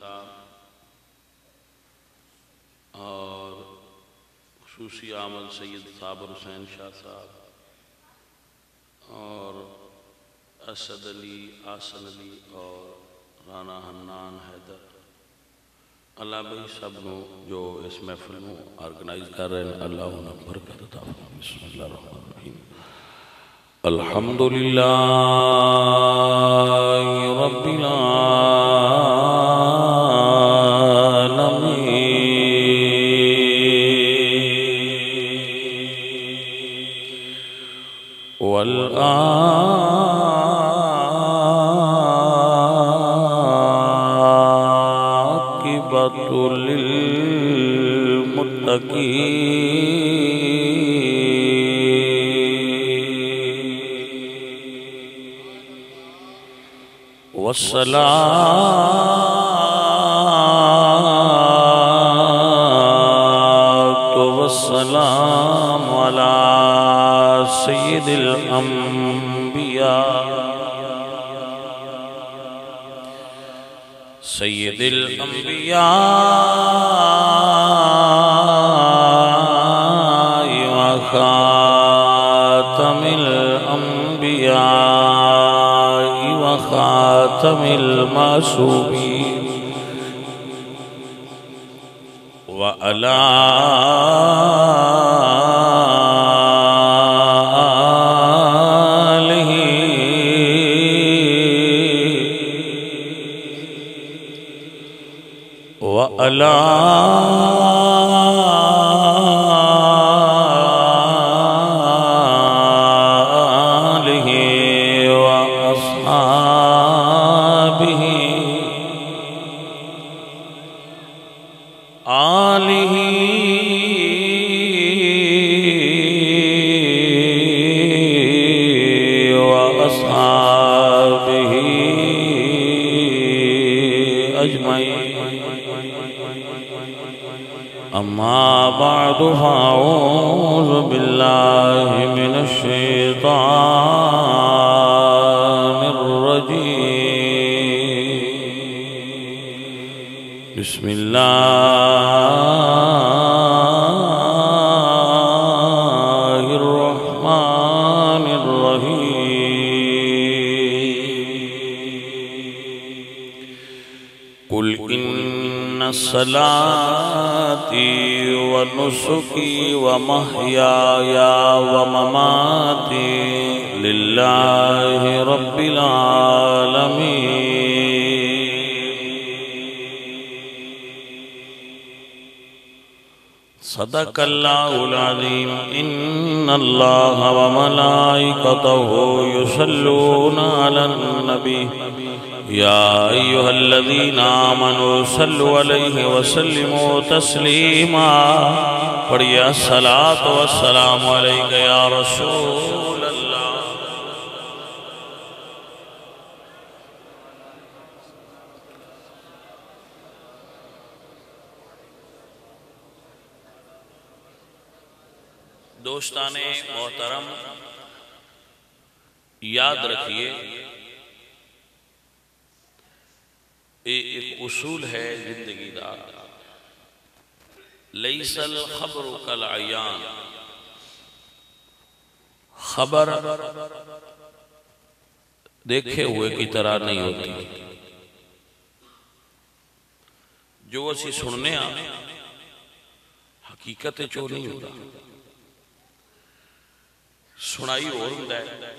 صاحب اور خصوصی آمد سید صابر حسین شاہ صاحب اور اسد علی آسن علی اور رانا حنان حیدر اللہ بھائی سب نو جو اس محفل نو آرگنائز کر رہے ہیں اللہ انہیں برکت عطا فرمائے بسم اللہ الرحمن الرحیم الحمدللہ رب العالمین والعاقبۃ للمتقین والصلاة والسلام على سید الانبیاء سید الانبیاء وخاتم الانبیاء وخاتم المعصومین وعلى وعلى آله وأصحابه أما بعد فأعوذ بالله من الشيطان الرجيم بسم الله الرحمن الرحيم قل إن صلاتي ونسكي ومحياي ومماتي لله رب العالمين صدق الله العظيم إن الله وملائكته يصلون على النبي يا أيها الذين آمنوا صلوا عليه وسلموا تسليما پڑھیے الصلاة والسلام عليك يا رسول الله دوستان محترم یاد رکھیے ایک اصول ہے زندگی دا لیس الخبر کالعیان خبر دیکھے ہوئے کی طرح نہیں ہوتی جو اسی سننے حقیقت چو نہیں ہوتا سنائی اور ہوتا ہے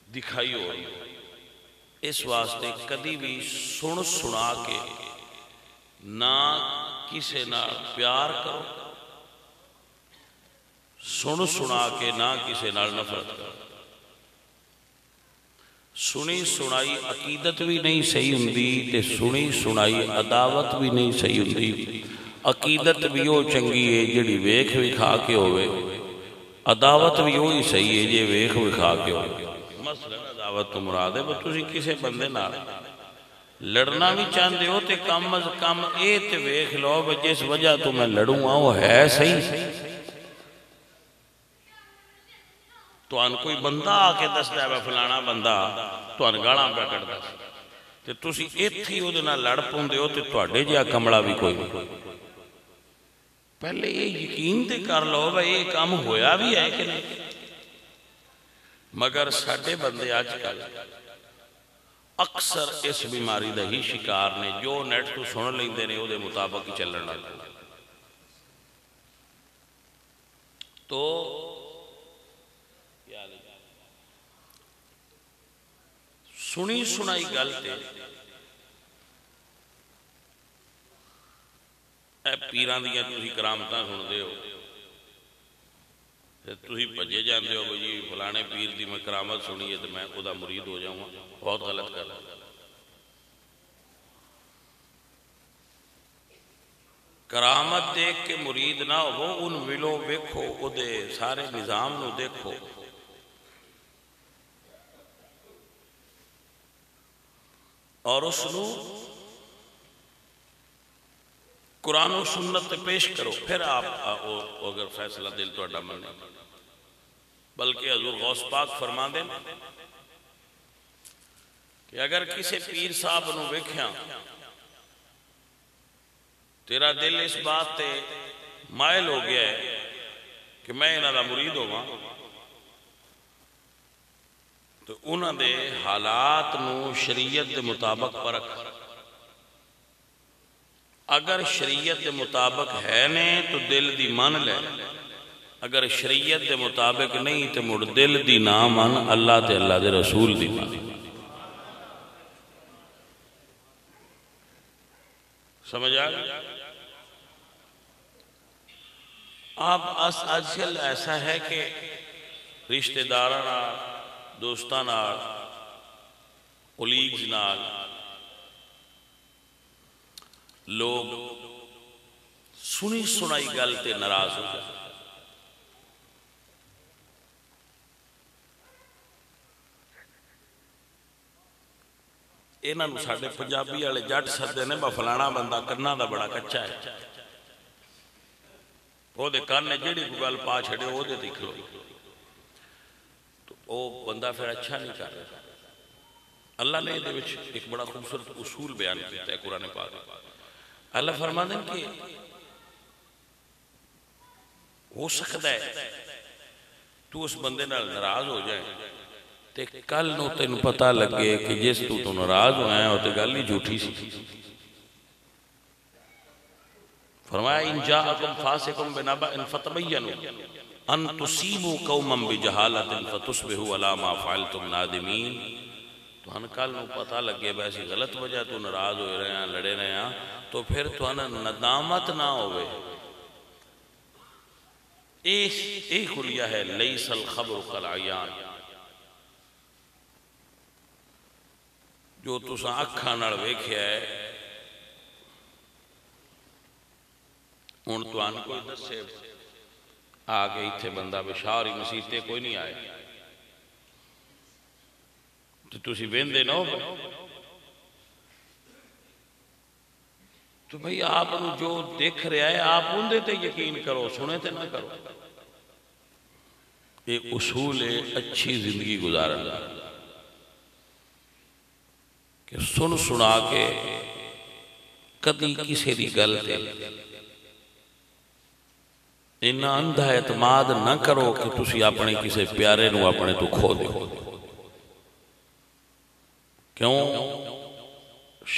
دکھائی اور ہوتا ہے اس واسطے کدی بھی سن سنا کے نہ کسے نہ پیار کرو سن سنا کے نہ کسے نہ نفرت کرو سنی سنائی عقیدت بھی نہیں صحیح ہوندی تے سنی سنائی عداوت بھی نہیں صحیح ہوندی عقیدت بھی وہ چنگی ہے جڑی ویکھ وکھا کے ہوئے عداوت بھی وہی صحیح ہے جے ویکھ وکھا کے ہوئے مثلا عداوت تو مراد ہے بس تسی کسے بندے نہ لڑنا بھی چاہتے ہو تے کم از کم اے تے ویکھ لو جس وجہ تو میں لڑوں ہاں وہ ہے صحیح تو ان کوئی بندہ آ کے دس دے فلانا بندہ تو ان گاڑاں پہ کٹ دس تے تسی ایتھے ہی اودے نال لڑ پوندے ہو تے تواڈے جہا کملا بھی کوئی نہیں. پہلے یہ یقین تے کر لو بھائی یہ کام ہویا بھی ہے کہ نہیں. مگر ساڈے بندے آج کل اکثر اس بیماری دا ہی شکار نے، جو نیٹ تو سن لیندے نے اودے مطابق ہی چلن لگ پے. تو سنی سنائی گل تے اے پیراں دیاں تسی کرامتاں سندے ہو تے تسی بھجے جاندے ہو جی فلانے پیر دی میں کرامت سنی ہے تے میں او دا مرید ہو جاؤں گا. بہت غلط کر رہا. کرامت دیکھ کے مرید نہ ہو، ان ولو ویکھو او دے سارے نظام نو دیکھو. اور اس نو قرآن و سنت پیش کرو، پھر آپ اگر فیصلہ دل تہاڈا منے. بلکہ حضور غوث پاک فرما دیں کہ اگر کسی پیر صاحب نو ویکھیاں تیرا دل اس بات تے مائل ہو گیا ہے کہ میں انہاں دا مرید ہوواں، تو انہاں دے حالات نو شریعت دے مطابق پرکھ. اگر شریعت دے مطابق ہے نے تو دل دی من لے، اگر شریعت دے مطابق نہیں تو مڑ دل دی نہ من، اللہ تے اللہ دے رسول دی من. سمجھ آ گئی؟ آپ آج کل ایسا ہے کہ رشتہ داراں دوستاں نال کولیگز نال لوگ سنی سنائی گل تے ناراض ہو جائے. انہاں نوں ساڈے پنجابی والے جٹ سدے نے، فلانا بندہ کناں دا بڑا کچا ہے، وہ دے کان نے جیڑی کوئی گل پا چھڑے وہ دے کھلو. تو وہ بندہ پھر اچھا نہیں کر رہا. اللہ نے دے وچ ایک بڑا خوبصورت اصول بیان کیتا ہے قرآن پاک. اللہ فرماتے ہیں کہ ہو سکتا ہے تو اس بندے نال ناراض ہو جائے تے کل نو تینوں پتہ لگے کہ جس تو ناراض ہویا ہے وہ تے گل ہی جھوٹی سی. فرمایا ان جاءکم فاسقٌ بنبأ فتبینوا ان تصیبوا قوما بجہالۃ فتصبحوا علی ما فعلتم نادمین. تو ہن کل نو پتہ لگے ویسی غلط وجہ تو ناراض ہوئے رہے ہیں، لڑے رہے ہیں، تو پھر تو ندامت نہ ہوئے. ایک خلیہ ہے لیس الخبر کالعیان، جو تساں اکھاں نال ویکھیا ہے. ہن تہاں کوئی دسے آ کے ایتھے بندہ بشاری مسیح تے کوئی نہیں آئے تو تسی ویندے نہ ہو. تو بھئی آپ جو دیکھ رہا ہے آپ ان دے تے یقین کرو، سنے تے نہ کرو. یہ اصول ہے اچھی زندگی گزارنا کہ سن سنا کے کدی کسی دی گل تے انہا اندھا اعتماد نہ کرو کہ تسی اپنے کسی پیارے نو اپنے تو کھو دے. کیوں؟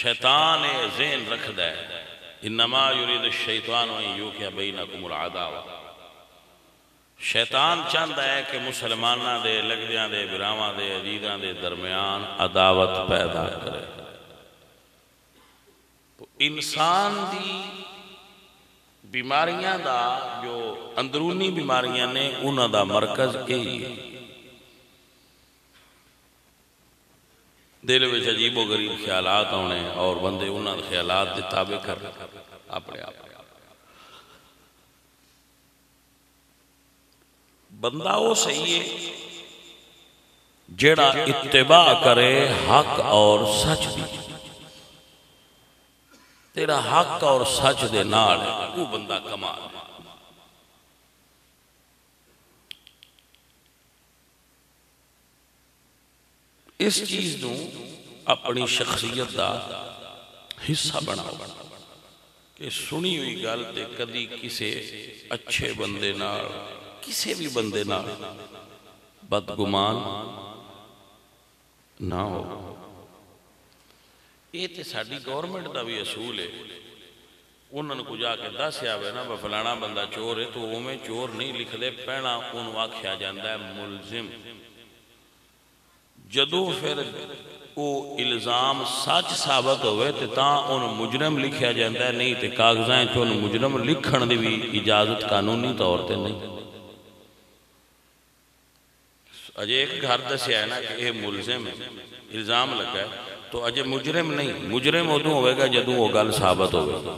شیطان ذہن رکھ دے انما یرید الشیطان ان یوقع بینکم العداوہ. شیطان چاہتا ہے کہ مسلمانہ دے لگدیاں دے براواں دے عزیزاں دے درمیان عداوت پیدا کرے. تو انسان دی بیماریاں دا جو اندرونی بیماریاں نے انہاں دا مرکز یہی ہے. دل وچ عجیب و غریب خیالات ہونے اور بندے انہاں خیالات دے تابع کر اپنے آپ. بندہ وہ صحیح ہے جڑا اتباع کرے حق اور سچ دی. تیرا حق اور سچ دے نال وہ بندہ کمال ہے. اس چیز نو اپنی شخصیت دا حصہ بناؤ کہ سنی ہوئی گل تے کدی کسے اچھے بندے نال کسے بھی بندے نال بدگمان نہ ہو. یہ تے ساڈی گورنمنٹ دا بھی اصول ہے. انہوں کو جا کے دسیا ہوئے نا فلانا بندہ چور ہے تو وہ میں چور نہیں لکھ دے پہنا انہوں آکھیا جاندہ ہے ملزم. جدو پھر وہ الزام سچ ثابت ہوئے تو تاں انہوں مجرم لکھیا جاندہ ہے. نہیں تے کاغذائیں تو انہوں مجرم لکھن دی بھی اجازت قانونی طور تے نہیں. اجے ایک گھر دسیا ہے نا کہ یہ ملزم ہے الزام لگا ہے تو اجے مجرم نہیں. مجرم ادوں ہوئے گا جدوں وہ گل ثابت ہوئے گا.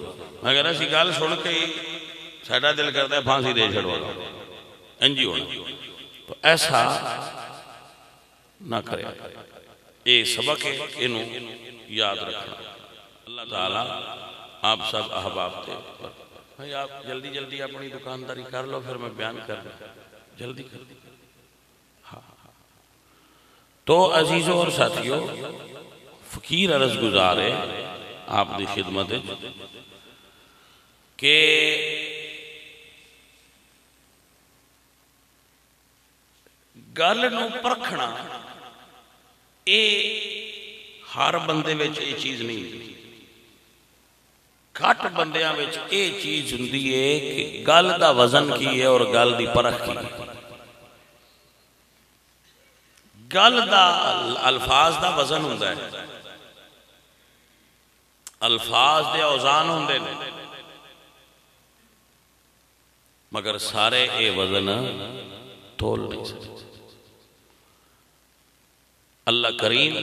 اگر اسی گل سن کے ساڈا دل کرتا ہے پھانسی دے چھڑوا انجی ہونا تو ایسا نہ کرے. یہ سبق ہے انہوں یاد رکھنا. اللہ تعالیٰ آپ سب احباب تھے. بھائی آپ جلدی جلدی اپنی دکانداری کر لو پھر میں بیان کر دوں جلدی کر دوں. تو عزیزوں اور ساتھیوں فقیر عرض گزارے آپ دی خدمت کہ گل نو پرکھنا اے ہر بندے وچ اے چیز نہیں. گھٹ بندیاں وچ اے چیز ہوندی ہے کہ گل دا وزن کی ہے اور گل دی پرکھ کی ہے. گل دا الفاظ دا وزن ہوندا ہے. الفاظ دے اوزان ہوندے نے مگر سارے اے وزن تول نہیں سکتے. اللہ کریم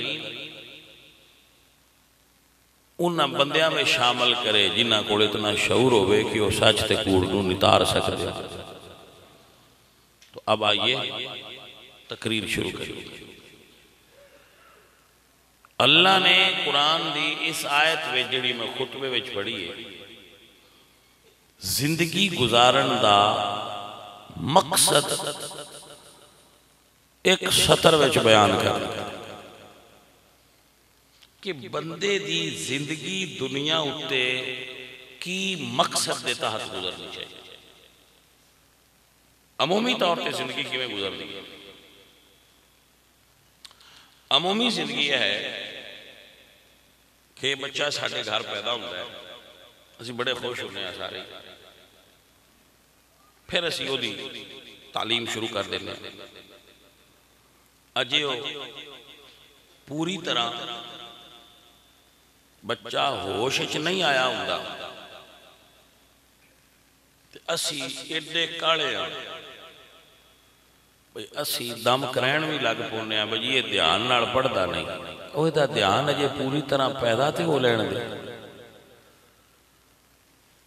انہاں بندیاں میں شامل کرے جنہاں کو اتنا شعور ہوئے کہ وہ سچ تے کوڑ نو نتار سکتے. تو اب آئیے تقریر شروع کریں. اللہ نے قرآن دی اس آیت میں جڑی میں خطبے وچ پڑھی ہے زندگی گزارن دا مقصد ایک سطر وچ بیان کر کہ بندے دی زندگی دنیا اتے کی مقصد دے تحت گزرنی چاہیے. عمومی طور پہ زندگی کی میں گزرنی ہے. عمومی زندگی یہ ہے کہ بچہ ساڑھے گھر پیدا ہوتا ہے اسی بڑے خوش ہونے ہیں سارے پھر اسی وہ دی تعلیم شروع کر دینے اجے ہو پوری طرح بچہ ہوش اچھ نہیں آیا ہوتا اسی ایڈے کاڑے ہیں اسی دم کرین بھی لگ پونے ہیں بھئی یہ دھیان نال پڑھتا نہیں وہ دا دھیان اجے پوری طرح پیدا تھے وہ لین دے.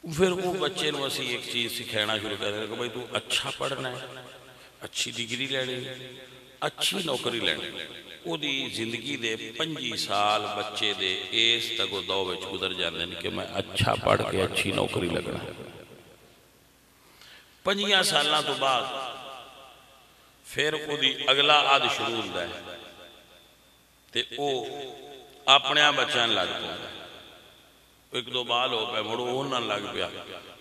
پھر وہ بچے نو اسی ایک چیز سکھینا شروع کر دیں کہ بھئی تو اچھا پڑھنا ہے اچھی ڈگری لینی اچھی نوکری لینی. وہ دی زندگی دے 5 سال بچے دے اس تک وہ دو بچ گزر جانے کہ میں اچھا پڑھ کے اچھی نوکری لگنا ہے. 5 سالہ تو بعد پھر وہ دی اگلا آدھ شروع ہوتا ہے تے او اپنے آپ بچان لگ پیا ایک دو بال ہو پہ مڑو وہ نہ لگ پیا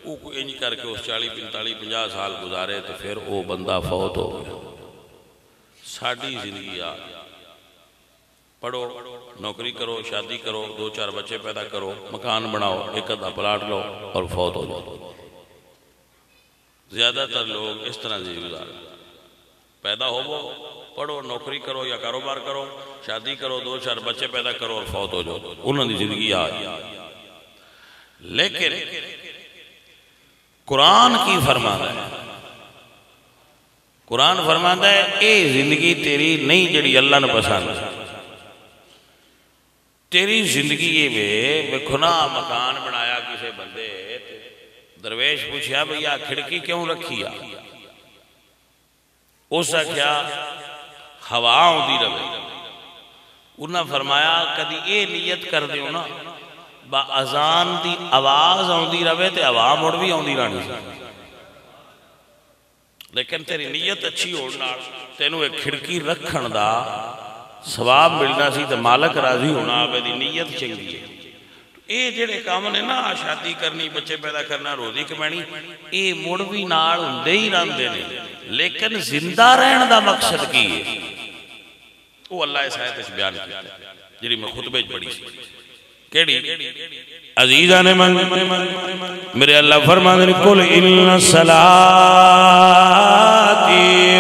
وہ کوئی انج کر کے اس 40 45 50 سال گزارے تو پھر وہ بندہ فوت ہو گیا. ساڑھی زندگی آ پڑھو نوکری کرو شادی کرو 2-4 بچے پیدا کرو مکان بناؤ ایک ادھا پلاٹ لو اور فوت ہو جاؤ. زیادہ تر لوگ اس طرح زندگی گزارے پیدا ہو وہ پڑھو نوکری کرو یا کاروبار کرو شادی کرو 2-4 بچے پیدا کرو اور فوت ہو جاؤ. انہوں نے زندگی آئی لیکن قرآن کی فرماتا ہے قرآن فرماتا ہے اے زندگی تیری نہیں جڑی اللہ نے پسند تیری زندگی یہ میں کھنا مکان بنایا کسے بندے درویش پوچھیا بھئی آ کھڑکی کیوں رکھی آ اس کا کیا ہوا ہوندی رہے. انہاں فرمایا کدی اے نیت کر دیو نا با اذان دی آواز ہوندی رہے تے ہوا مڑ بھی ہوندی رہنی لیکن تیری نیت اچھی ہونا تینوں ایک کھڑکی رکھن دا ਸਵਾਬ ਮਿਲਣਾ ਸੀ ਤੇ ਮਾਲਕ ਰਾਜ਼ੀ ਹੋਣਾ ਆਵੇ ਦੀ ਨੀਅਤ ਚੰਗੀ ਹੈ। ਇਹ ਜਿਹੜੇ ਕੰਮ ਨੇ ਨਾ ਸ਼ਾਦੀ ਕਰਨੀ ਬੱਚੇ ਪੈਦਾ ਕਰਨਾ ਰੋਜ਼ੀ ਕਮਾਣੀ ਇਹ ਮੁੜ ਵੀ ਨਾਲ ਹੁੰਦੇ ਹੀ ਰਹਿੰਦੇ ਨੇ ਲੇਕਿਨ ਜ਼ਿੰਦਾ ਰਹਿਣ ਦਾ ਮਕਸਦ ਕੀ ਹੈ ਉਹ ਅੱਲਾਹ ਇਸ ਆਇਤ ਵਿੱਚ ਬਿਆਨ ਕੀਤਾ ਜਿਹੜੀ ਮੈਂ ਖੁਤਬੇ 'ਚ ਪੜ੍ਹੀ ਸੀ। ਕਿਹੜੀ ਅਜ਼ੀਜ਼ਾਂ ਨੇ ਮੇਰੇ ਅੱਲਾਹ ਫਰਮਾਉਂਦੇ ਨੇ ਕੁਲ ਇન્ન ਸਲਾਤੀ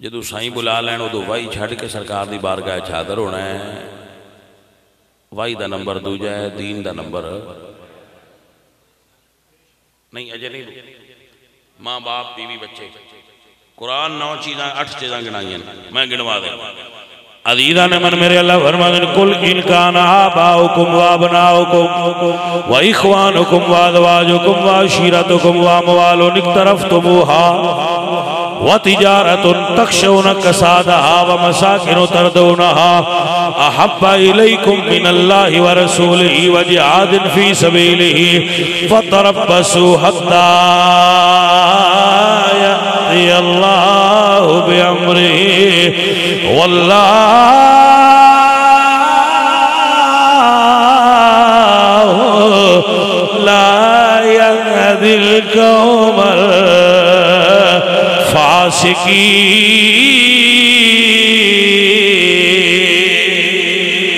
جدو سائیں بلا لین ادو وائی چھڑ کے سرکار دی بارگاہ حاضر ہونا ہے. وائی دا نمبر دوجا ہے, دین دا نمبر نہیں. اجے نہیں, ماں باپ بیوی بچے. قرآن 9 چیزاں 8 چیزاں گنائی ہیں, میں گنوا دیں. عزیزان من میرے اللہ فرماتے ہیں کل ان کان آباؤکم و ابناؤکم و اخوانکم و ازواجکم و عشیرتکم و اموال اقترفتموها و تجارت تخشون کسادها و مساکن تردونها احب الیکم من اللہ و رسولہ و جہاد فی سبیلہ فتربصوا حتی یأتی اللہ بأمرہ واللہ لا يهدي القوم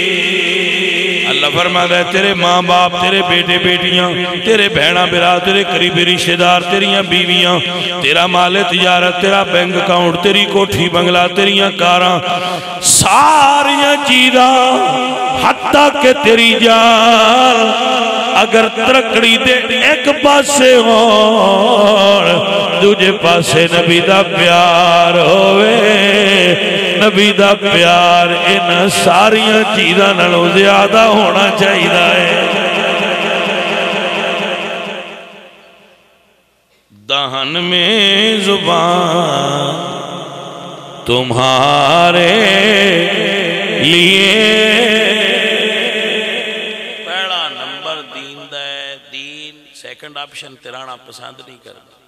الفاسقين. اللہ فرماتا ہے تیرے ماں باپ, تیرے بیٹے بیٹیاں, تیرے بہناں برا, تیرے قریبی رشتہ دار, تیریاں بیویاں, تیرا مال تجارت, تیرا بینک اکاؤنٹ, تیری کوٹھی بنگلہ, تیریاں کاراں, ساریاں چیزاں حتیٰ کہ تیری جان اگر ترکڑی دے ایک پاسے ہون دوجے پاسے نبی دا پیار ہوئے. نبی دا پیار ان ساریاں چیزاں نالوں زیادہ ہونا چاہیے ہے. دہن میں زبان تمہارے لیے پہلا نمبر دین دا ہے. دین سیکنڈ آپشن تیرانا پسند نہیں کرنا.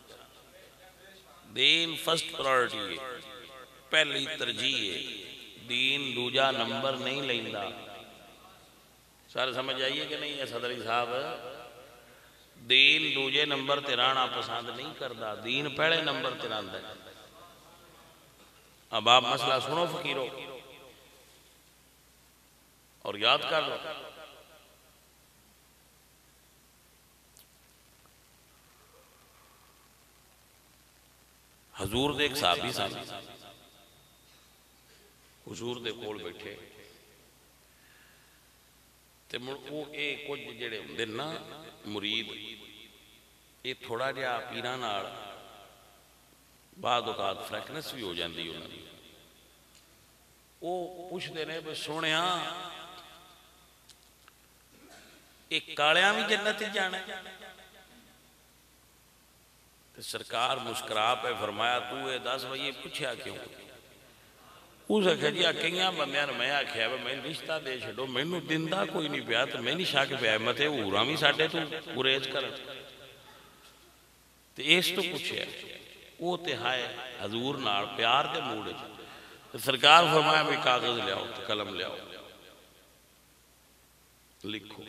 دین فرسٹ پرائورٹی ہے, پہلی ترجیح ہے. دین دوجا نمبر نہیں لیندہ. سارے سمجھ آئیے کہ نہیں ہے صدری صاحب؟ دین دوجے نمبر تیرانا پسند نہیں کردا, دین پہلے نمبر تیراندہ ہے. اب آپ مسئلہ سنو فقیرو اور یاد کر لو. حضور دے ایک صحابی سن, حضور دے کول بیٹھے تے وہ کچھ جڑے ہوندے نا مرید, یہ تھوڑا جہا پیراں نال بعد اوقات فریکنس بھی ہو جاندی انہاں دی. وہ پوچھدے نے بے سونیاں ایک کالیاں بھی جنت جانا ہے؟ سرکار مسکرا پہ فرمایا تو اے 10 بھائی پوچھیا کیوں؟ اس آکھا جی کئیاں بندیاں میں آکھیا میں رشتہ دے چھڑو مینوں دندہ کوئی نہیں پیا تو میں نہیں شاک پیا متے اوراں بھی ساڈے تو گریز کر تے اس تو پوچھیا وہ تے ہائے حضور نال پیار دے موڈ وچ. سرکار فرمایا بھی کاغذ لے آؤ قلم لے آؤ لکھو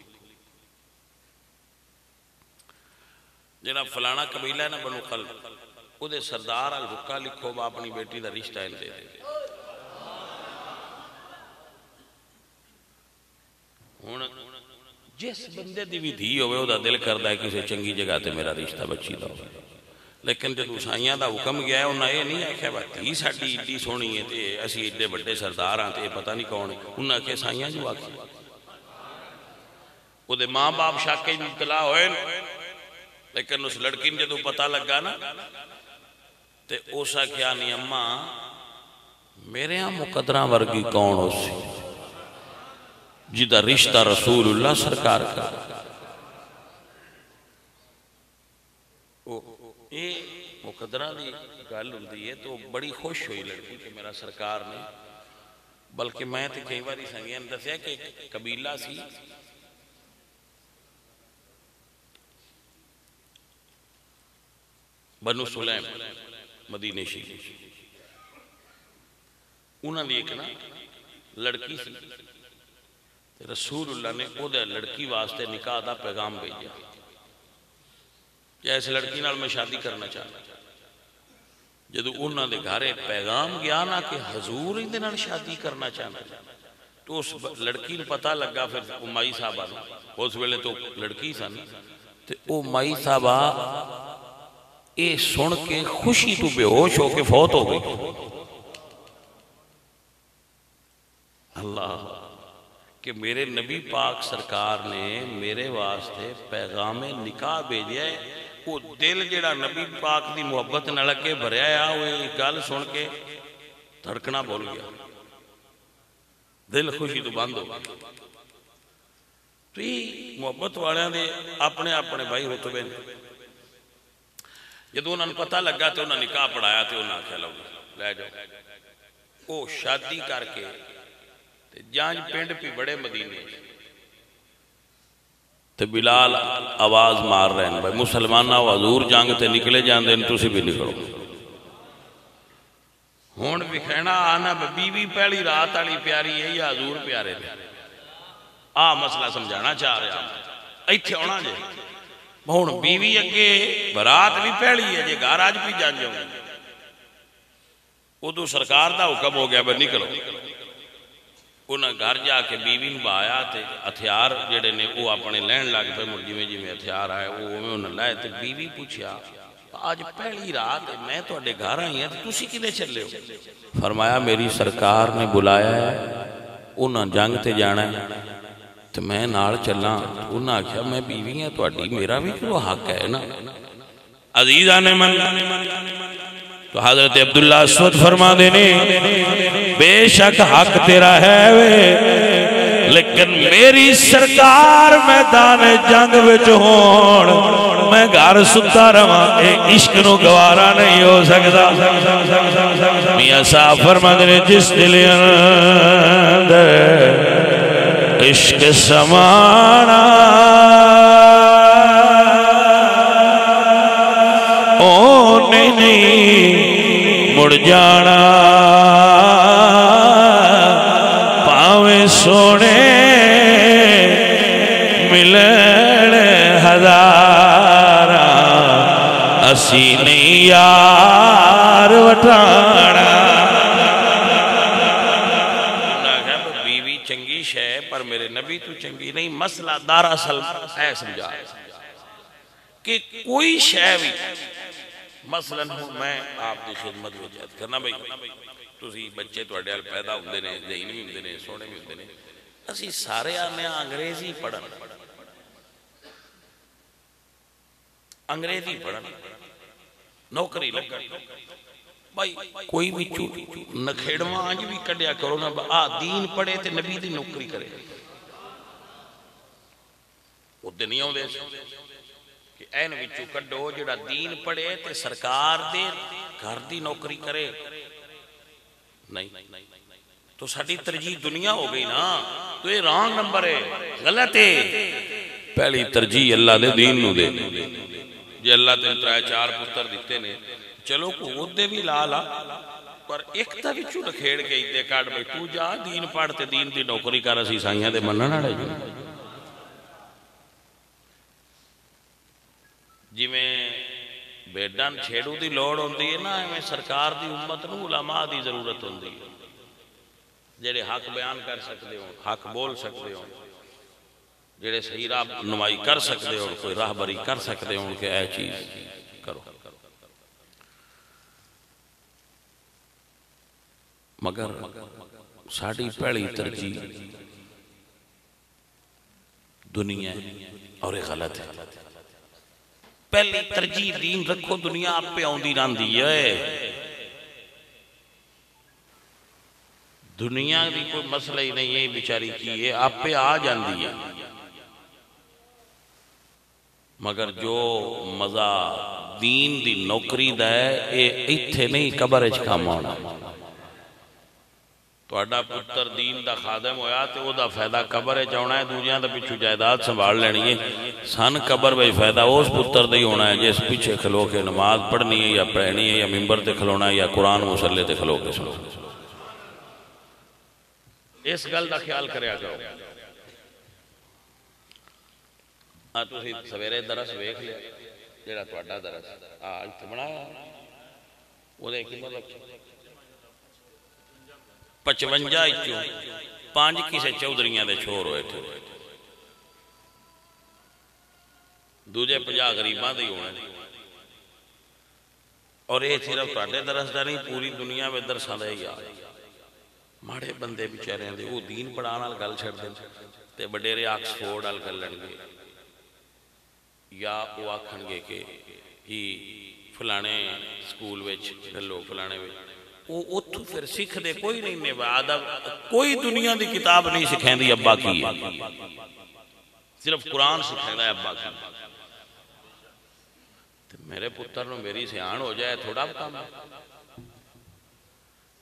جناب فلانا قبیلہ ہے نا بنو قلب او دے سردار رکا لکھو با اپنی بیٹی دا رشتہ دے دے. جس بندے دی بھی دھی ہوئے او دا دل کردہ ہے کسی چنگی جگہ تے میرا رشتہ بچی دا ہوئے. لیکن جدو سائیاں دا حکم گیا ہے انہاں یہ نہیں آکھیا دھی ساڈی ایڈی سونی ہے تے اسی ایڈے بڑے سردار ہاں تے پتہ نہیں کون ہے. انہاں کہ سائیاں جو آکھیا او دے ماں باپ شاکے مبتلا ہوئے لیکن اس لڑکی نے جدو پتہ لگا نا تے اوسا کیا نہیں اماں میرے ہاں مقدرہ ورگی کون ہو سی جدہ رشتہ رسول اللہ سرکار کا. یہ مقدرہ دی گل ہوندی ہے تو بڑی خوش ہوئی لڑکی کہ میرا سرکار نے. بلکہ میں تے کئی باری سنگیاں دسیا کہ قبیلہ سی بنو سلیم مدینہ شریف, انہاں دی ایک نا لڑکی سی رسول اللہ نے او دے لڑکی واسطے نکاح دا پیغام بھیجا کہ ایسے لڑکی نال میں شادی کرنا چاہتا. جدو انہاں دے گھارے پیغام گیا نا کہ حضور ہی دے نال شادی کرنا چاہتا تو اس لڑکی نے پتہ لگا. پھر مائی صاحبہ اس ویلے تو لڑکی سن تے او مائی صاحبہ اے سن کے خوشی تو بے ہوش ہو کے فوت ہو گئی. اللہ کہ میرے نبی پاک سرکار نے میرے واسطے پیغام نکاح بھیجیا ہے، وہ دل جڑا نبی پاک دی محبت نہ لگے بھریا ہے، وہ گل سن کے دھڑکنا بول گیا، دل خوشی تو بند ہو گیا۔ تو یہ محبت والے نے اپنے اپنے بھائی رتبے نے جدو انہوں نے پتہ لگا تو انہوں نے نکاح پڑھایا تو انہوں نے آخیا لو لے جاؤ، وہ شادی کر کے جانج پنڈ پی بڑے مدینے تو بلال آواز مار رہے ہیں بھائی مسلمانہ و حضور جنگ تے نکلے جان دیں تسی بھی نکلو، ہون بھی کہنا آنا بیوی پہلی رات آلی پیاری ہے یا حضور پیارے دے، مسئلہ سمجھانا چاہ رہے ہیں ایتھے ہونا جے ہون بیوی اگے برات بھی پہلی ہے جے گھر آج بھی جان جاؤں ادو سرکار دا حکم ہو گیا بھائی نکلو، انہاں گھر جا کے بیوی نے بایا تے ہتھیار جڑے نے وہ اپنے لین لگ پہ جویں جویں ہتھیار آئے وہ انہوں نے لائے تے بیوی پوچھیا آج پہلی رات میں تو اڈے گھر آئی ہیں تو تسی کدے چلے ہو؟ فرمایا میری سرکار نے بلایا ہے، انہاں جنگ تے جانا ہے تو میں نال چلاں، انہاں آکھیا میں بیوی ہیں تو اڈی میرا بھی کوئی حق ہے نا۔ عزیزان من تو حضرت عبداللہ اسود فرما دینے بے شک حق تیرا ہے وے، لیکن میری سرکار میدان جنگ وچ ہون میں گھر ستا رہاں، اے عشق نو گوارا نہیں ہو سکتا۔ میاں صاحب فرما دینے جس دل اندر عشق سمانا اونے نہیں مڑ جانا، پاویں سونے ملن ہزارہ اسی نہیں یار وٹانا۔ بیوی چنگی شے پر میرے نبی تو چنگی نہیں، مسئلہ دراصل ہے سمجھا کہ کوئی شے بھی مثلا میں آپ دی خدمت میں جات کرنا بھئی تسی بچے تو اڈیال پیدا ہوندے نے، ذہین بھی ہوندے نے، سونے بھی ہوندے نے، اسی سارے آنے انگریزی پڑھن، انگریزی پڑھن نوکری لگن بھائی کوئی بھی نکھیڑواں آج بھی کڑیا کرو نا دین پڑھے تے نبی دی نوکری کرے، وہ دنیا دے کہ این وچو کڈو جڑا دین پڑھے تے سرکار دے گھر دی نوکری کرے، نہیں تو ساڈی ترجیح دنیا ہو گئی نا، تو یہ رانگ نمبر ہے، غلط ہے۔ پہلی ترجیح اللہ دے دین نو دے، جی اللہ تے ترائے چار پتر دیتے نے چلو کو دے بھی لالا پر ایک تا بھی چھوڑ کھیڑ کے ایتے کاٹ بھئی تو جا دین پڑھتے دین دی نوکری کر اسی سائیاں دے مننا رہے جو جی میں بیڈان چھیڑو دی لوڑ ہوندی ہے نا، میں سرکار دی امت نو علماء دی ضرورت ہوندی ہے جڑے حق بیان کر سکتے ہوں، حق بول سکتے ہوں، جڑے صحیح راہ نمائی کر سکتے ہوں، کوئی راہ بری کر سکتے ہوں کہ اے چیز کرو، مگر ساڑھی پہلی ترجیح دنیا اور غلط ہے۔ پہلی ترجیح دین رکھو، دنیا آپ پہ آؤندی راندی ہے، دنیا بھی کوئی مسئلہ ہی نہیں ہے بیچاری کی ہے آپ پہ آ جاندی ہے، مگر جو مزہ دین دی نوکری دا ہے اے ایتھے نہیں قبر اچ کام آنا۔ تو اڈا پتر دین دا خادم ہویا تے او دا فائدہ قبر اچ ہونا ہے، دوجیاں دا پچھو جائیداد سنبھال لینی ہے، سن قبر بھئی فائدہ اس پتر دا ہی ہونا ہے جس پیچھے کھلو کے نماز پڑھنی ہے یا پڑھنی ہے یا ممبر تے کھلونا ہے یا قرآن مصلی تے کھلو کے سنو۔ اس گل دا خیال کریا کرو۔ تو ہی سویرے درس ویکھ لیا جیڑا تو اڈا درس آج تو بنایا وہ دیکھی مطلب 55 اچھو 5 کسے چودریاں دے چھوڑ ہوئے تھے، دوجہ 50 غریباں دے ہوئے اور یہ صرف تو اڈے درس دا نہیں پوری دنیا میں درساں دے ہی آئے ਮਾੜੇ ਬੰਦੇ ਵਿਚਾਰਿਆਂ ਦੇ ਉਹ ਦੀਨ ਪੜ੍ਹਾਉਣ ਨਾਲ ਗੱਲ ਛੱਡ ਦੇਣ ਤੇ ਵਡੇਰੇ ਆਕਸਫੋਰਡ ਨਾਲ ਗੱਲਣਗੇ ਜਾਂ ਉਹ ਆਖਣਗੇ ਕਿ ਹੀ ਫਲਾਣੇ ਸਕੂਲ ਵਿੱਚ ਲੱਲੋ ਫਲਾਣੇ ਵਿੱਚ ਉਹ ਉੱਥੋਂ ਫਿਰ ਸਿੱਖਦੇ ਕੋਈ ਨਹੀਂ ਨੇ ਅਦਬ ਕੋਈ ਦੁਨੀਆ ਦੀ ਕਿਤਾਬ ਨਹੀਂ ਸਿਖਾਉਂਦੀ ਅੱਬਾ ਕੀ ਹੈ ਸਿਰਫ ਕੁਰਾਨ ਸਿਖਾਉਂਦਾ ਅੱਬਾ ਕੀ ਤੇ ਮੇਰੇ ਪੁੱਤਰ ਨੂੰ ਮੇਰੀ ਸਿਆਣ ਹੋ ਜਾਏ ਥੋੜਾ ਕੰਮ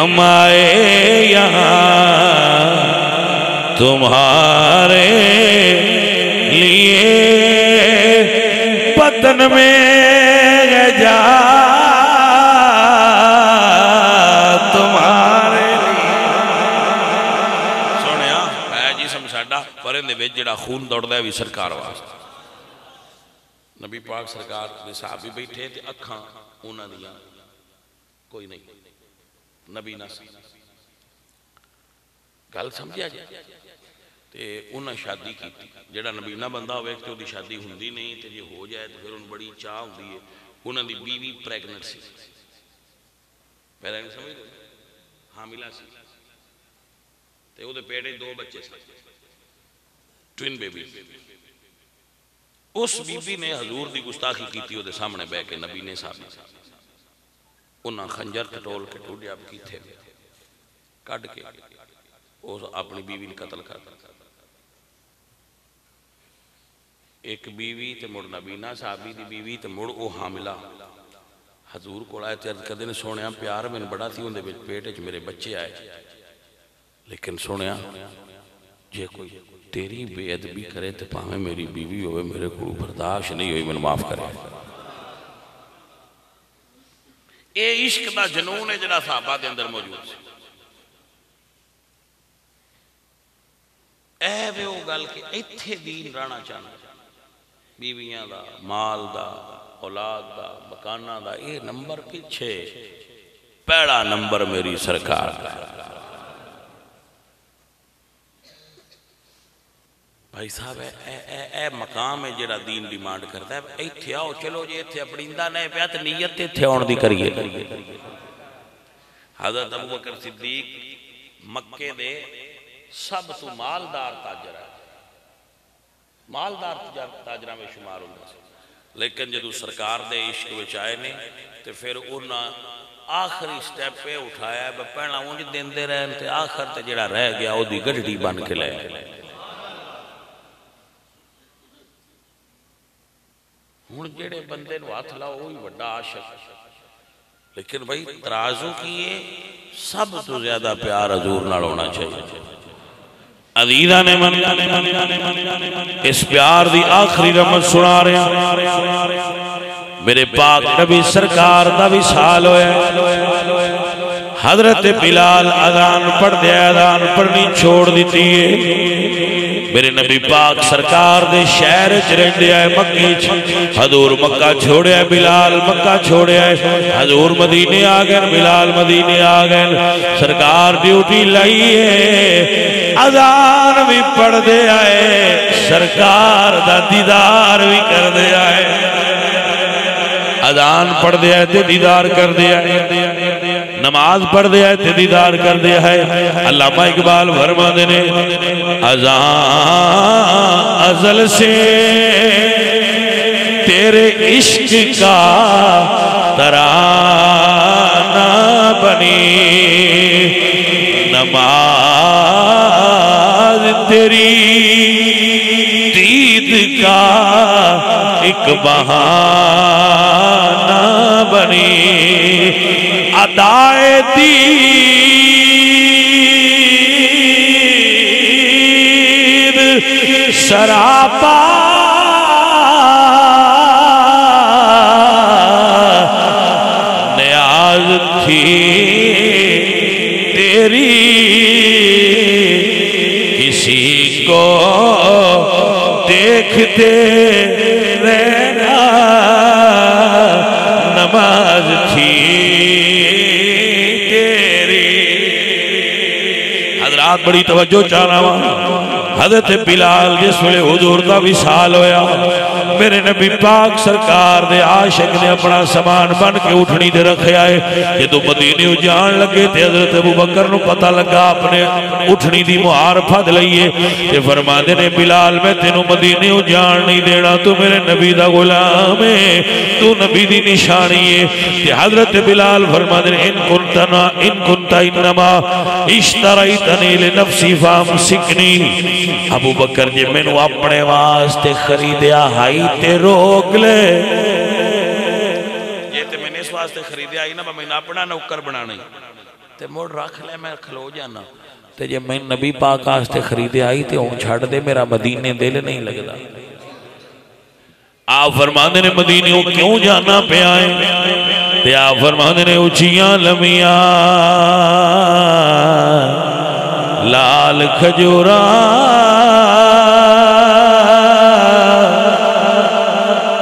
ہم آئے یہاں تمہارے لیے پتن میں جا تمہارے لیے سونیا ہے جسم ساڈا پرے دے وچ جڑا خون دوڑدا ہے بھی سرکار واسطے نبی پاک سرکار دے صحابی بیٹھے تے اکھاں انہاں دیاں کوئی نہیں نبی نہ سی گل سمجھا جائے تے انہاں شادی کی جڑا نبی نہ بندہ ہوئے کہ دی شادی ہوندی نہیں تے جے ہو جائے تو پھر ان بڑی چاہ ہوندی ہے انہاں دی بیوی پریگننٹ سی پہلے نہیں سمجھ دے حاملہ سی تے او دے پیٹے 2 بچے سی ٹوین بیبی اس بی بی نے حضور دی گستاخی کیتی ہو دے سامنے بے کے نبی نے صاحب انہاں خنجر کٹول کے ٹوڑے اب کی تھے کٹ کے اپنی بیوی نے قتل کر ایک بیوی تے مڑ نبینا صحابی دی بیوی تے مڑ او حاملہ حضور کو آئے تے عرض کر دینے سونیا پیار میں بڑا تھی ان دے پیٹے چ میرے بچے آئے لیکن سونیا جے کوئی تیری بے ادبی کرے تے پاہمیں میری بیوی ہوئے میرے کو برداشت نہیں ہوئی میں معاف کرے اے عشق دا جنون ہے جڑا صحابہ دے اندر موجود ہے اے وے او گل کہ ایتھے دین رانا چاہنا بیویاں دا مال دا اولاد دا مکانہ دا اے نمبر پیچھے پہلا نمبر میری سرکار دا بھائی صاحب اے مقام ہے جڑا دین ڈیمانڈ کرتا ہے ایتھے آؤ چلو جی ایتھے اپنی اندہ نئے پیات نیت ایتھے آن دی کریے حضرت ابوبکر صدیق مکے دے سب تو مالدار تاجر ہے مالدار تاجرہ میں شمار ہوگا لیکن جدو سرکار دے عشق وچ آئے نے تو پھر انہاں آخری سٹیپ پہ اٹھایا ہے پہنا اونج دن دے رہے ہیں آخر تے جڑا رہ گیا وہ دی گڑڑی بن کے لے ہون جڑے بندے نو ہاتھ لاؤ وہی بڑا عاشق لیکن بھائی ترازو کیے سب تو زیادہ پیار حضور نال ہونا چاہیے عزیزہ نے من اس پیار دی آخری رحمت سنا رہے ہیں میرے پاک نبی سرکار دا وصال ہوئے حضرت بلال اذان پڑھ دے اذان پڑھنی چھوڑ دیتی ہے میرے نبی پاک سرکار دے شہر چرندے آئے مکی حضور مکہ چھوڑے آئے بلال مکہ چھوڑے آئے حضور مدینے آگئے بلال مدینے آگئے سرکار ڈیوٹی لائیے اذان بھی پڑھ دے آئے سرکار دا دیدار بھی کر دے آئے اذان پڑھ دے آئے تے دیدار کر دے آئے نماز پڑھ دے آئے تے دیدار کر دے آئے علامہ اقبال فرما دینے اذان ازل سے تیرے عشق کا ترانہ بنی نماز تیری دید کا ایک بہانہ بنی ادائے دید سراپا نیاز تھی تیری کسی کو دیکھتے رہنا نماز تھی تیری حضرات بڑی توجہ چاہنا حضرت بلال جس ویلے حضور دا وصال ہویا میرے نبی پاک سرکار دے عاشق نے اپنا سامان بن کے اٹھنی دے رکھے آئے کہ تو مدینے جان لگے تے حضرت ابوبکر نو پتہ لگا اپنے اٹھنی دی مہار پھد لئیے تے فرما دینے بلال میں تینوں مدینے جان نہیں دینا تو میرے نبی دا غلام ہے تو نبی دی نشانی ہے تے حضرت بلال فرما دینے ان کنتا انما اشترائیتنی لنفسی فام سکنی ابو بکر جی میں نو اپنے واسطے خریدیا ہائی تے روک لے یہ تے میں نے اس واسطے خریدیا ہائی نا میں نے اپنا نوکر بنا نہیں تے مڑ رکھ لے میں کھلو جانا تے جے میں نبی پاک آستے خریدے آئی تے ہوں چھڑ دے میرا مدینے دل نہیں لگدا آپ فرماندے نے مدینے ہو کیوں جانا پہ آئے تے آپ فرماندے نے اچھیاں لمیاں لال کھجورا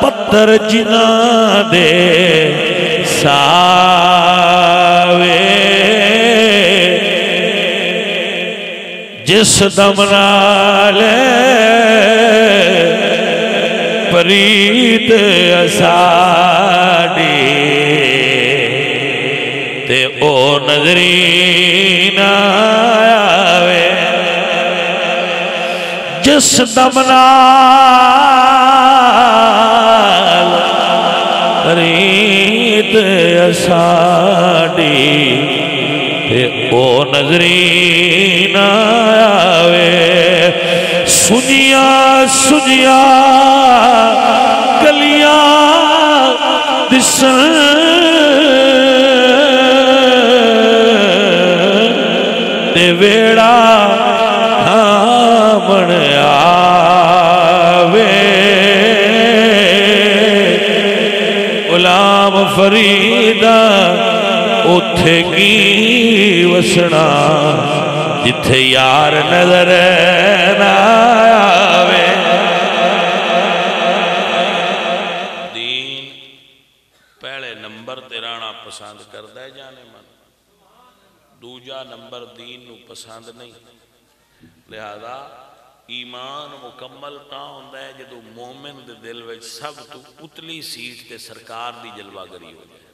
پتھر جنا دے ساوے جس دم نالے پرید اساڑی تے او نظرین آوے جس دم نال پرید اساڑی تے او نظرین آوے سنیاں سنیاں گلیاں دسن تے ویڑا ہامن آوے غلام فریدہ اتھے کی وسنا جتھے یار نظر نہ آوے دین پہلے نمبر تیرانا پسند کردہ ہے جانے من دوجا نمبر دین نو پسند نہیں لہذا ایمان مکمل تا ہوندہ ہے جدو مومن دے دل وچ سب تو اتلی سیٹ تے سرکار دی جلوہ گری ہو جائے